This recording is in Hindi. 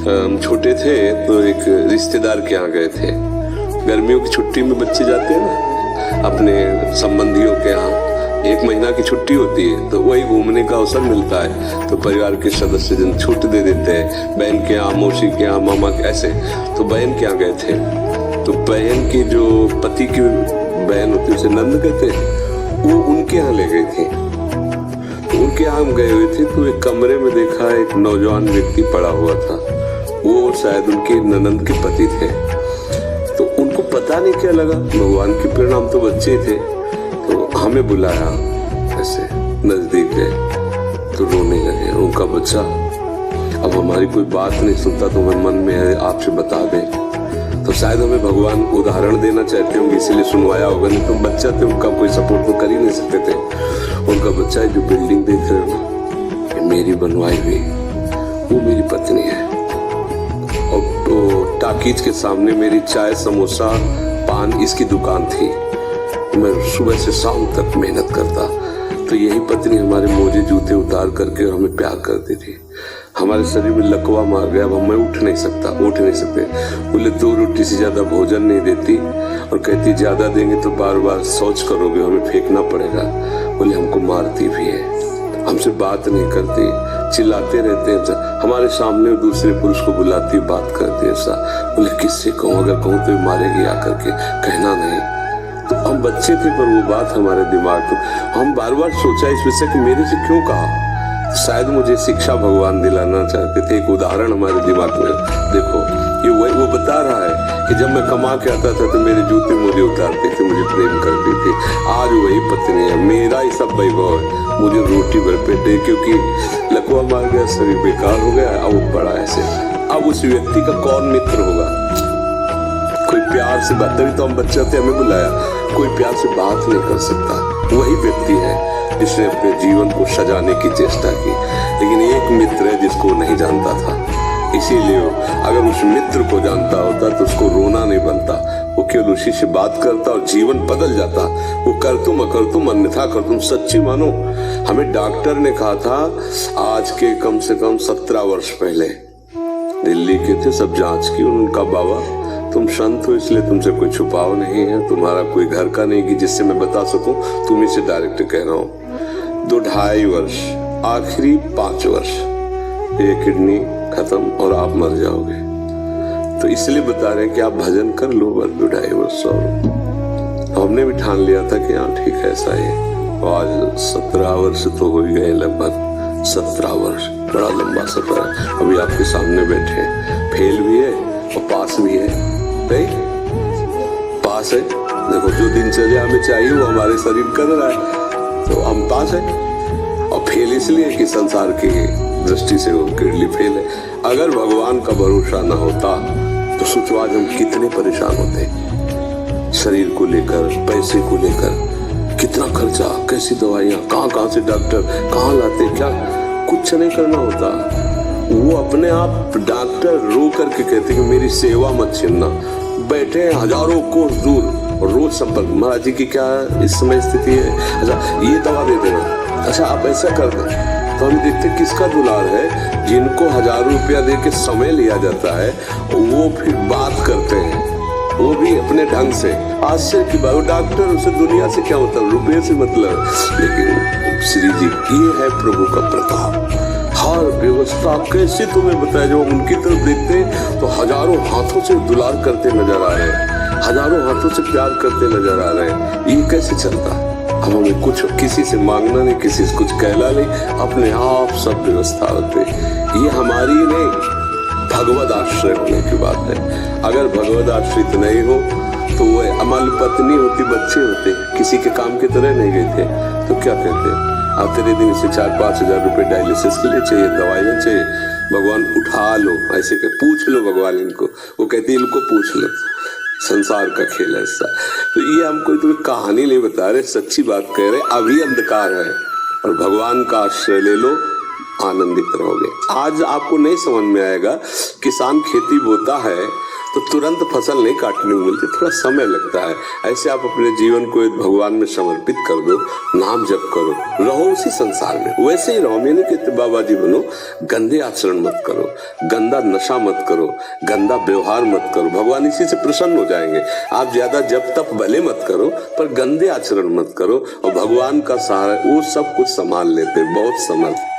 हम छोटे थे तो एक रिश्तेदार के यहाँ गए थे। गर्मियों की छुट्टी में बच्चे जाते हैं ना अपने संबंधियों के यहाँ, 1 महीना की छुट्टी होती है तो वही घूमने का अवसर मिलता है। तो परिवार के सदस्य जन छूट दे देते हैं, बहन के यहाँ, मौसी के यहाँ, मामा के, ऐसे। तो बहन के यहाँ गए थे, तो बहन की जो पति की बहन होती है उसे नंद कहते हैं, वो उनके यहाँ ले गई थी। तो उनके यहाँ हम गए हुए थे तो एक कमरे में देखा एक नौजवान व्यक्ति पड़ा हुआ था। वो शायद उनके ननंद के पति थे। तो उनको पता नहीं क्या लगा, भगवान के परिणाम तो बच्चे थे, तो हमें बुलाया, ऐसे नजदीक गए तो रोने लगे। उनका बच्चा अब हमारी कोई बात नहीं सुनता तो हमें मन में है आपसे बता दें। तो शायद हमें भगवान उदाहरण देना चाहते होंगे इसलिए सुनवाया होगा, नहीं तो बच्चा थे, उनका कोई सपोर्ट तो कर ही नहीं सकते थे। उनका बच्चा जो बिल्डिंग देख रहे हो ना, मेरी बनवाई हुई, वो मेरी पत्नी है। और तो टाकीज के सामने मेरी चाय, समोसा, पान इसकी दुकान थी। मैं सुबह से शाम तक मेहनत करता, तो यही पत्नी हमारे मोजे जूते उतार करके हमें प्यार करती थी। हमारे शरीर में लकवा मार गया, अब मैं उठ नहीं सकते। बोले 2 रोटी से ज्यादा भोजन नहीं देती और कहती ज्यादा देंगे तो बार बार शौच करोगे, हमें फेंकना पड़ेगा। बोले हमको मारती भी है, हमसे बात नहीं करती, चिल्लाते रहते हैं, हमारे सामने दूसरे पुरुष को बुलाती, बात करती ऐसा। बोले किससे कहूँ, अगर कहूँ तो मारेगी आकर के, कहना नहीं। तो हम बच्चे थे पर वो बात हमारे दिमाग में, हम बार बार सोचा इस विषय कि मेरे से क्यों कहा। शायद मुझे शिक्षा भगवान दिलाना चाहते थे, एक उदाहरण हमारे दिमाग में। देखो ये वो बता रहा है कि जब मैं कमा के आता था तो मेरे जूते मोजे उतारते थे, मुझे प्रेम करती थी। आज वही पत्नी है, मेरा ही सब वैभव है, मुझे रोटी भर पेट है, क्योंकि लकवा मार गया, शरीर बेकार हो गया। अब वो बड़ा ऐसे, अब उस व्यक्ति का कौन मित्र होगा? कोई प्यार से बात, तभी तो हम बच्चे थे, हमें बुलाया, कोई प्यार से बात नहीं कर सकता। वही व्यक्ति है जिसने अपने जीवन को सजाने की चेष्टा की, लेकिन एक मित्र है जिसको नहीं जानता था। इसीलिए अगर उस मित्र को जानता होता तो उसको रोना नहीं बनता, वो केवल उसी से बात करता और जीवन बदल जाता। वो कर तुम अकर तुम अन्यथा कर तुम, सच्ची मानो। हमें डॉक्टर ने कहा था आज के कम से कम 17 वर्ष पहले, दिल्ली के थे, सब जांच की, उनका बाबा तुम संत हो इसलिए तुमसे कोई छुपाव नहीं है, तुम्हारा कोई घर का नहीं कि जिससे मैं बता सकूं, तुम्ही से डायरेक्ट कह रहा हूँ। 2-2.5 वर्ष, आखिरी 5 वर्ष, ये किडनी खत्म और आप मर जाओगे। तो इसलिए बता रहे हैं कि आप भजन कर लो बस 2-2.5 वर्ष। और हमने भी ठान लिया था कि हाँ ठीक है ऐसा ही। आज 17 वर्ष तो हो ही गए, लगभग 17 वर्ष, बड़ा लंबा सफर है। अभी आपके सामने बैठे, फेल भी है और पास भी है। नहीं पास है, देखो जो दिनचर्या हमें चाहिए वो हमारे शरीर कर रहा है, तो हम पास है। और फेल इसलिए कि संसार की दृष्टि से वो किडनी फेल है। अगर भगवान का भरोसा ना होता तो सोचो आज हम कितने परेशान होते, शरीर को लेकर, पैसे को लेकर, कितना खर्चा, कैसी दवाइयाँ, कहाँ से डॉक्टर कहाँ लाते, क्या कुछ नहीं करना होता। वो अपने आप डॉक्टर रो करके कहते कि मेरी सेवा मत छीनना। बैठे हैं हजारों कोस दूर और रोज संपर्क, महाराज जी की क्या इस समय स्थिति है, अच्छा ये दवा दे देना, अच्छा आप ऐसा कर दें। तो हम देखते किसका दुलार है, जिनको हजारों रुपया दे के समय लिया जाता है, वो फिर बात करते हैं, वो भी अपने ढंग से। आश्चर्य की बात, डॉक्टर उसे दुनिया से क्या मतलब, रुपये से मतलब। लेकिन श्री जी ये है प्रभु का प्रताप, हर व्यवस्था कैसे तुम्हें बताया। जब उनकी तरफ देखते हैं तो हजारों हाथों से दुलार करते नजर आ रहे हैं, हजारों हाथों से प्यार करते नजर आ रहे हैं। ये कैसे चलता है? अब हमें कुछ किसी से मांगना नहीं, किसी से कुछ कहना नहीं, अपने आप सब व्यवस्था होते। ये हमारी नहीं, भगवद आश्रय होने की बात है। अगर भगवद आश्रित नहीं हो तो वो अमल पत्नी होती, बच्चे होते, किसी के काम की तरह नहीं गए थे, तो क्या कहते अब तेरे दिन से 4-5 हजार रुपए डायलिसिस के लिए चाहिए, दवाइयाँ चाहिए, भगवान उठा लो, ऐसे के पूछ लो भगवान इनको। वो कहते इनको पूछ लो, संसार का खेल है ऐसा। तो ये हम कोई तुम्हें कहानी नहीं बता रहे, सच्ची बात कह रहे। अभी अंधकार है और भगवान का आश्रय ले लो, आनंदित रहोगे। आज आपको नहीं समझ में आएगा, किसान खेती बोता है तो तुरंत फसल नहीं काटने को मिलती, थोड़ा समय लगता है। ऐसे आप अपने जीवन को एक भगवान में समर्पित कर दो, नाम जप करो, रहो उसी संसार में, वैसे ही रहो। मैंने कहते बाबा जी बनो, गंदे आचरण मत करो, गंदा नशा मत करो, गंदा व्यवहार मत करो, भगवान इसी से प्रसन्न हो जाएंगे। आप ज्यादा जप तप भले मत करो, पर गंदे आचरण मत करो, और भगवान का सहारा वो सब कुछ संभाल लेते, बहुत समर्थ।